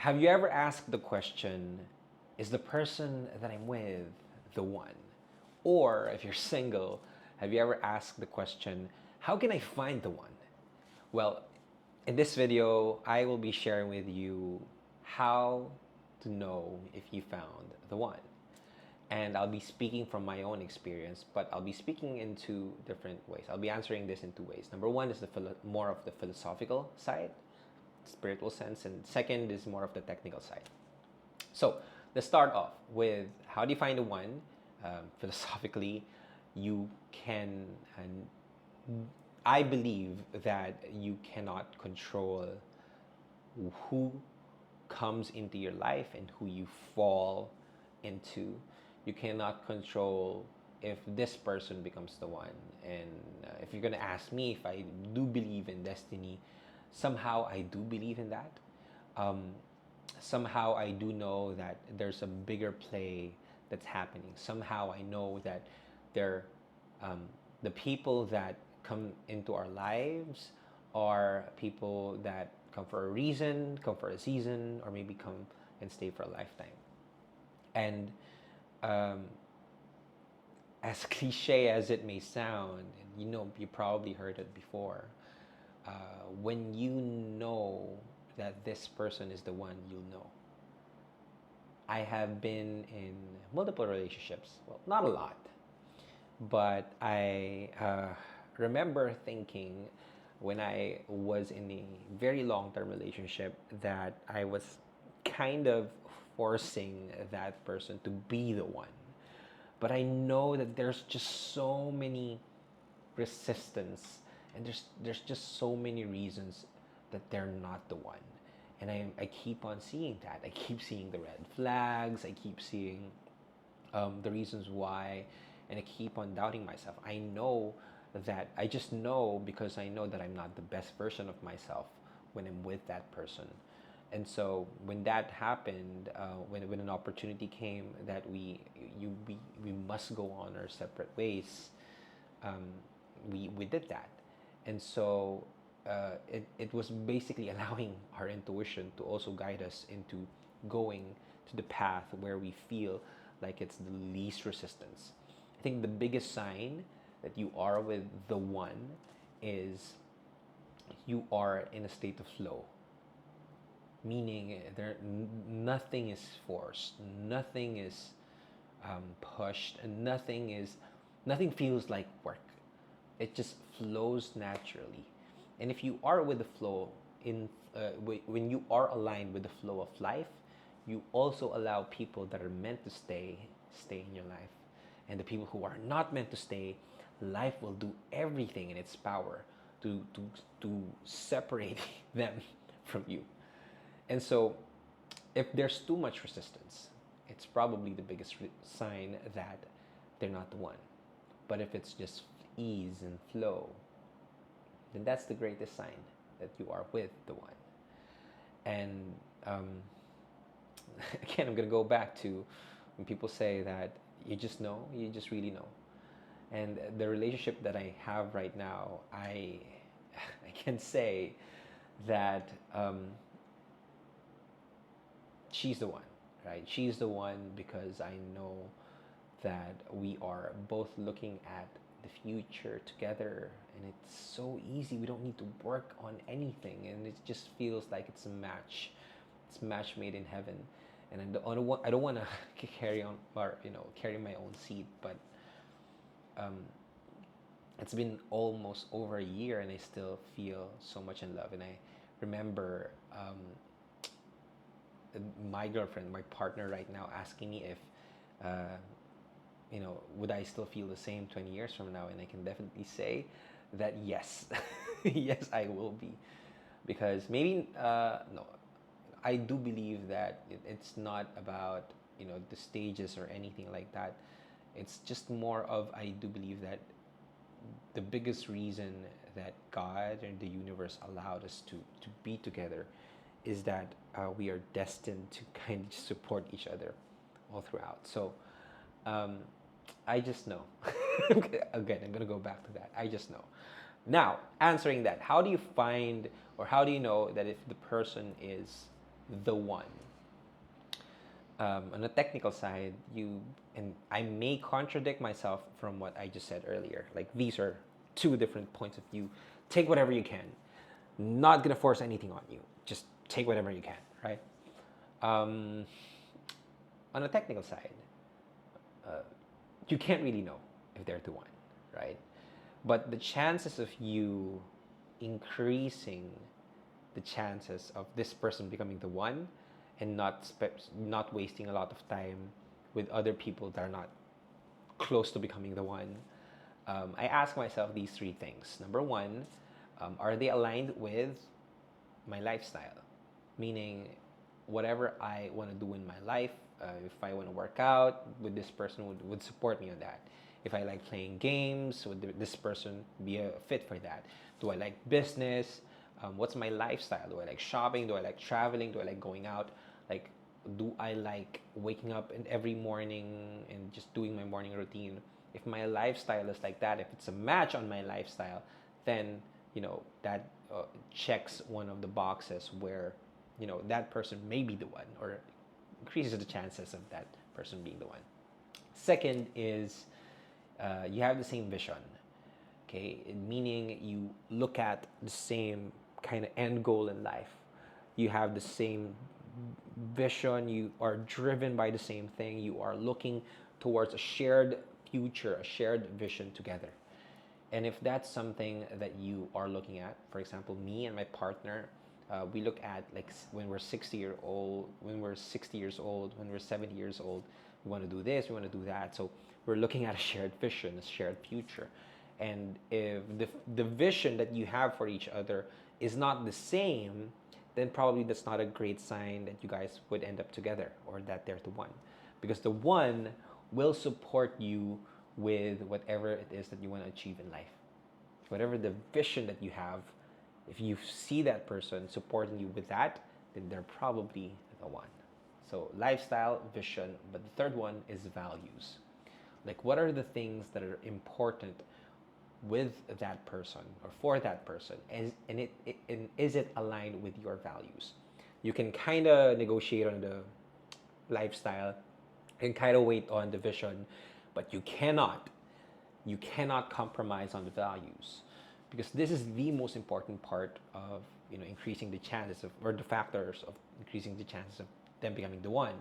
Have you ever asked the question, is the person that I'm with the one? Or if you're single, have you ever asked the question, how can I find the one? Well, in this video, I will be sharing with you how to know if you found the one. And I'll be speaking from my own experience, but I'll be speaking in two different ways. I'll be answering this in two ways. Number one is more of the philosophical side, spiritual sense, and second is more of the technical side. So let's start off with how do you find the one? Philosophically, you can, and I believe that you cannot control who comes into your life and who you fall into. You cannot control if this person becomes the one. And if you're gonna ask me if I do believe in destiny, somehow I do believe in that. Um, Somehow I do know that there's a bigger play that's happening. Somehow I know that there, um, the people that come into our lives are people that come for a reason, come for a season, or maybe come and stay for a lifetime. And um, as cliche as it may sound, you probably heard it before. Uh, when you know that this person is the one, you'll know. I have been in multiple relationships. Well, not a lot, but I remember thinking when I was in a very long term relationship that I was kind of forcing that person to be the one. But I know that there's just so many resistance and there's just so many reasons that they're not the one. And I keep on seeing that. I keep seeing the red flags. I keep seeing the reasons why, and I keep on doubting myself. I just know because I know that I'm not the best version of myself when I'm with that person. And so when that happened, when an opportunity came that we must go on our separate ways, um, we did that. And so it was basically allowing our intuition to also guide us into going to the path where we feel like it's the least resistance. I think the biggest sign that you are with the one is you are in a state of flow, meaning nothing is forced, nothing is pushed, and nothing feels like work. It just flows naturally. And if you are with the flow when you are aligned with the flow of life, you also allow people that are meant to stay in your life. And the people who are not meant to stay, life will do everything in its power to separate them from you. And so if there's too much resistance, it's probably the biggest sign that they're not the one. But if it's just ease and flow, then that's the greatest sign that you are with the one. And um, again, I'm going to go back to when people say that you just know, you just really know. And the relationship that I have right now, I can say that she's the one, right? She's the one because I know that we are both looking at the future together, and it's so easy. We don't need to work on anything, and it just feels like it's a match. It's a match made in heaven. And I don't want to carry on or carry my own seed, but um, it's been almost over a year, and I still feel so much in love. And I remember my girlfriend, my partner right now, asking me if would I still feel the same 20 years from now? And I can definitely say that yes, yes, I will be. Because maybe, no, I do believe that it's not about, the stages or anything like that. It's just more of, I do believe that the biggest reason that God and the universe allowed us to be together is that we are destined to kind of support each other all throughout. So um, I just know. Again, I'm gonna go back to that. I just know. Now, answering that, how do you find or how do you know that if the person is the one. On the technical side, you and I may contradict myself from what I just said earlier. Like these are two different points of view. Take whatever you can. Not gonna force anything on you. Just take whatever you can, right? Um, on the technical side, you can't really know if they're the one, right? But the chances of you increasing the chances of this person becoming the one and not wasting a lot of time with other people that are not close to becoming the one. I ask myself these three things. Number one, are they aligned with my lifestyle? Meaning, whatever I want to do in my life, if I want to work out, would this person would support me on that? If I like playing games, would this person be a fit for that? Do I like business? What's my lifestyle? Do I like shopping? Do I like traveling? Do I like going out? Like, do I like waking up in every morning and just doing my morning routine? If my lifestyle is like that, if it's a match on my lifestyle, then that checks one of the boxes where that person may be the one, or increases the chances of that person being the one. Second is you have the same vision, okay? Meaning you look at the same kind of end goal in life. You have the same vision. You are driven by the same thing. You are looking towards a shared future, a shared vision together. And if that's something that you are looking at, for example, me and my partner, we look at like when we're 60 years old, when we're 60 years old, when we're 70 years old, we want to do this, we want to do that. So we're looking at a shared vision, a shared future. And if the vision that you have for each other is not the same, then probably that's not a great sign that you guys would end up together or that they're the one. Because the one will support you with whatever it is that you want to achieve in life. Whatever the vision that you have, if you see that person supporting you with that, then they're probably the one. So lifestyle, vision, but the third one is values. Like what are the things that are important with that person or for that person, and is it aligned with your values? You can kind of negotiate on the lifestyle and kind of wait on the vision, but you cannot compromise on the values, because this is the most important part of increasing the chances of, or the factors of increasing the chances of them becoming the one.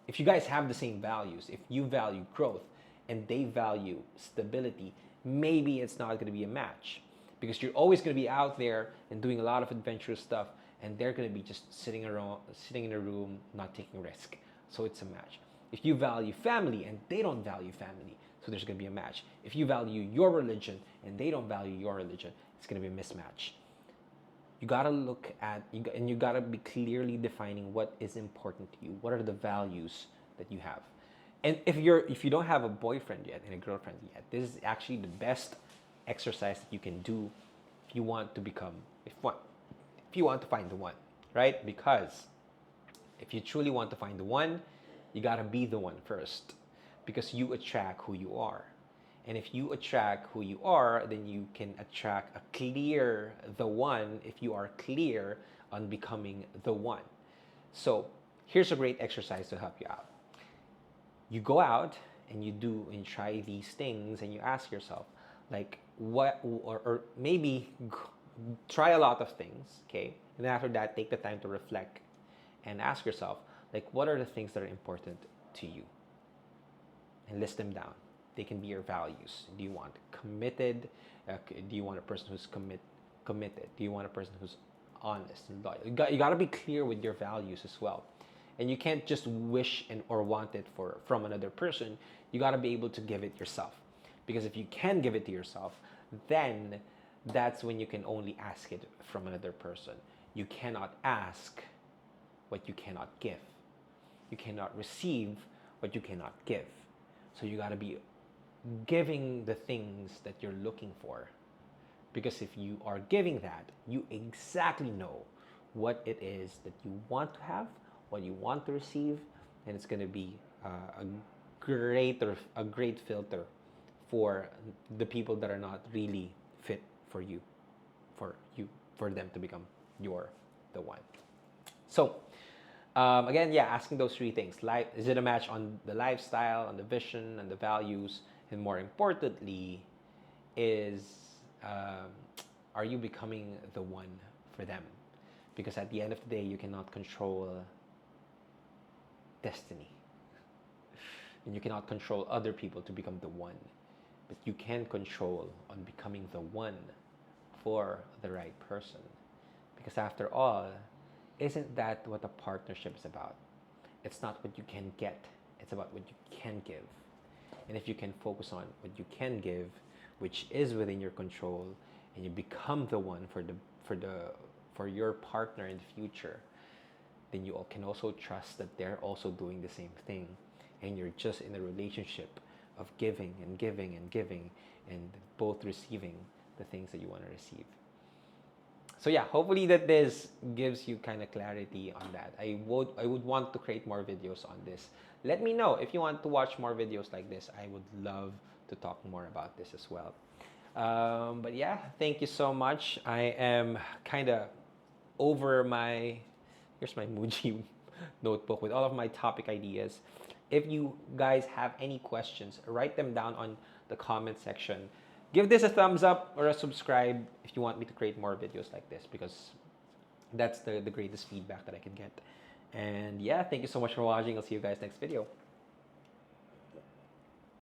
If you guys have the same values, if you value growth and they value stability, maybe it's not going to be a match, because you're always going to be out there and doing a lot of adventurous stuff, and they're going to be just sitting around, sitting in a room, not taking risk. So it's a match. If you value family and they don't value family, so there's going to be a match. If you value your religion and they don't value your religion, it's going to be a mismatch. You gotta look at and you gotta be clearly defining what is important to you. What are the values that you have? And if you don't have a boyfriend yet and a girlfriend yet, this is actually the best exercise that you can do if you want to become if you want to find the one, right? Because if you truly want to find the one, you gotta be the one first, because you attract who you are. And if you attract who you are, then you can attract a clear the one if you are clear on becoming the one. So here's a great exercise to help you out. You go out and you do and try these things, and you ask yourself, like, what, or maybe try a lot of things, okay? And then after that, take the time to reflect and ask yourself, like, what are the things that are important to you? And list them down. They can be your values. Do you want committed? Do you want a person who's committed? Do you want a person who's honest and loyal? You got to be clear with your values as well. And you can't just wish or want it from another person. You got to be able to give it yourself. Because if you can give it to yourself, then that's when you can only ask it from another person. You cannot ask what you cannot give. You cannot receive what you cannot give. So you got to be giving the things that you're looking for. Because if you are giving that, you exactly know what it is that you want to have, what you want to receive, and it's going to be a great filter for the people that are not really fit for you, for them to become the one. So Again, yeah, asking those three things. Is it a match on the lifestyle, on the vision, and the values? And more importantly, is um, are you becoming the one for them? Because at the end of the day, you cannot control destiny. And you cannot control other people to become the one. But you can control on becoming the one for the right person. Because after all, isn't that what a partnership is about? It's not what you can get, it's about what you can give. And if you can focus on what you can give, which is within your control, and you become the one for your partner in the future, then you can also trust that they're also doing the same thing, and you're just in a relationship of giving and giving and giving, and both receiving the things that you want to receive. So yeah, hopefully that this gives you kind of clarity on that. I would want to create more videos on this. Let me know if you want to watch more videos like this. I would love to talk more about this as well. But yeah, thank you so much. I am kind of over my, here's my Muji notebook with all of my topic ideas. If you guys have any questions, write them down on the comment section. Give this a thumbs up or a subscribe if you want me to create more videos like this, because that's the greatest feedback that I can get. And yeah, thank you so much for watching. I'll see you guys next video.